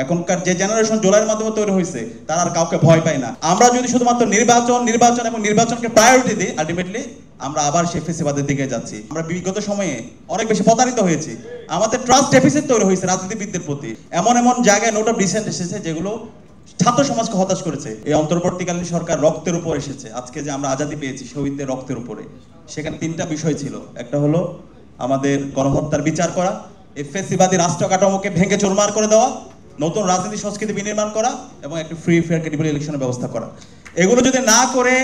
এখনকার যে জেনারেশন জুলাইয়ের মাধ্যমে তৈরি হয়েছে তারা আর কাউকে ভয় পায় না। আমরা যদি শুধুমাত্র নির্বাচন এবং নির্বাচনকে প্রায়োরিটি দিই, আলটিমেটলি আমরা আবার সেই ফেসিবাদের দিকে যাচ্ছি। আমরা বিগত সময়ে অনেক বেশি প্রতারিত হয়েছি। আমাদের ট্রাস্ট ডেফিসিট তৈরি হয়েছে রাজনীতিবিদদের প্রতি। এমন জায়গায় নোট অফ ডিসেন্ট এসেছে যেগুলো ছাত্র সমাজকে হতাশ করেছে। এই অন্তর্বর্তীকালীন সরকার রক্তের উপর এসেছে। আজকে যে আমরা আজাদী পেয়েছি শহীদদের রক্তের উপরে, সেখানে তিনটা বিষয় ছিল। একটা হলো আমাদের গণহত্যার বিচার করা, এই ফেসিবাদী রাষ্ট্র কাঠামোকে ভেঙে চুরমার করে দেওয়া, নতুন রাজনীতি সংস্কৃতি বিনির্মাণ করা এবং একটা ফ্রি ফেয়ার ক্রেডিবল ইলেকশনের ব্যবস্থা করা। এগুলো যদি না করে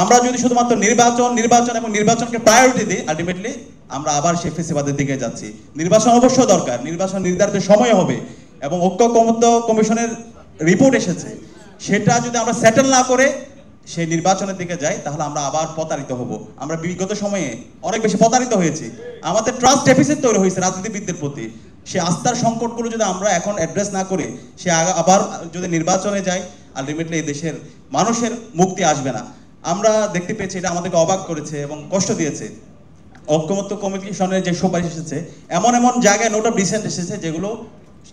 আমরা যদি শুধুমাত্র নির্বাচন এবং নির্বাচনকে প্রায়োরিটি দিই, আলটিমেটলি আমরা আবার সেই ফেসিবাদের দিকে যাচ্ছি। নির্বাচন অবশ্যই দরকার, নির্বাচন নির্ধারিত সময় হবে এবং ঐক্যমত্য কমিশনের রিপোর্ট এসেছে, সেটা যদি আমরা সেটেল না করে সেই নির্বাচনের দিকে যাই তাহলে আমরা আবার প্রতারিত হব। আমরা বিগত সময়ে অনেক বেশি প্রতারিত হয়েছি। আমাদের ট্রাস্ট ডেফিসিট তৈরি হয়েছে রাজনীতিবিদদের প্রতি। সে আস্থার সংকটগুলো যদি আমরা এখন অ্যাড্রেস না করে সে আবার যদি নির্বাচনে যাই, আলটিমেটলি এই দেশের মানুষের মুক্তি আসবে না। আমরা দেখতে পেয়েছি, এটা আমাদেরকে অবাক করেছে এবং কষ্ট দিয়েছে। ঐক্যমত্য কমিশনের যে সুপারিশ এসেছে, এমন জায়গায় নোট অফ ডিসেন্ট এসেছে যেগুলো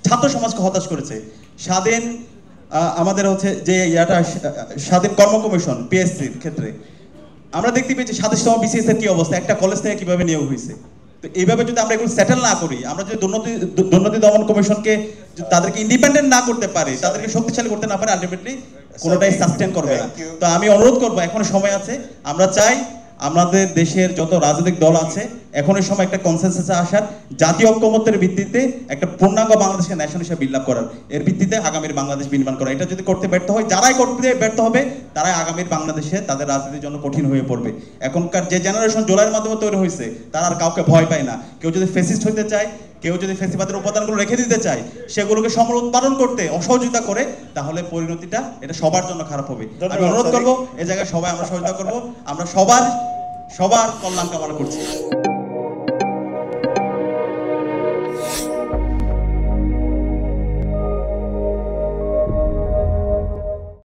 ছাত্র সমাজকে হতাশ করেছে। স্বাধীন আমাদের হচ্ছে যে স্বাধীন কর্ম কমিশন পিএসসির ক্ষেত্রে আমরা দেখতে পেয়েছি 27তম বিসিএস এর কি অবস্থা, একটা কলেজ থেকে কিভাবে নিয়োগ হয়েছে। তো এইভাবে যদি আমরা এগুলো সেটেল না করি, আমরা যদি দুর্নীতি দমন কমিশনকে তাদেরকে ইন্ডিপেন্ডেন্ট না করতে পারি, তাদেরকে শক্তিশালী করতে না পারে, আলটিমেটলি কোনোটাই সাস্টেন করবে না। তো আমি অনুরোধ করবো, এখনো সময় আছে। আমরা চাই আমাদের দেশের যত রাজনৈতিক দল আছে এখনই সময় একটা কনসেনসাসে আসার, জাতীয় ঐক্যমত্যের ভিত্তিতে একটা পূর্ণাঙ্গ বাংলাদেশকে ন্যাশন হিসেবে বিল্ড আপ করার, এর ভিত্তিতে আগামীর বাংলাদেশ নির্মাণ করা। এটা যদি করতে ব্যর্থ হয়, যারাই করতে ব্যর্থ হবে তারাই আগামীর বাংলাদেশে তাদের রাজনীতির জন্য কঠিন হয়ে পড়বে। এখনকার যে জেনারেশন জুলাইয়ের মাধ্যমে তৈরি হয়েছে তারা আর কাউকে ভয় পায় না। কেউ যদি ফেসিস্ট হইতে চায়, কেউ যদি ফেসিবাদের উপাদানগুলো রেখে দিতে চায়, সেগুলোকে সমর উৎপাদন করতে অসহযোগিতা করে, তাহলে পরিণতিটা এটা সবার জন্য খারাপ হবে। আমি অনুরোধ করবো, এই জায়গায় সবাই আমরা সহযোগিতা করবো। আমরা সবার কল্যাণ কামনা করছি।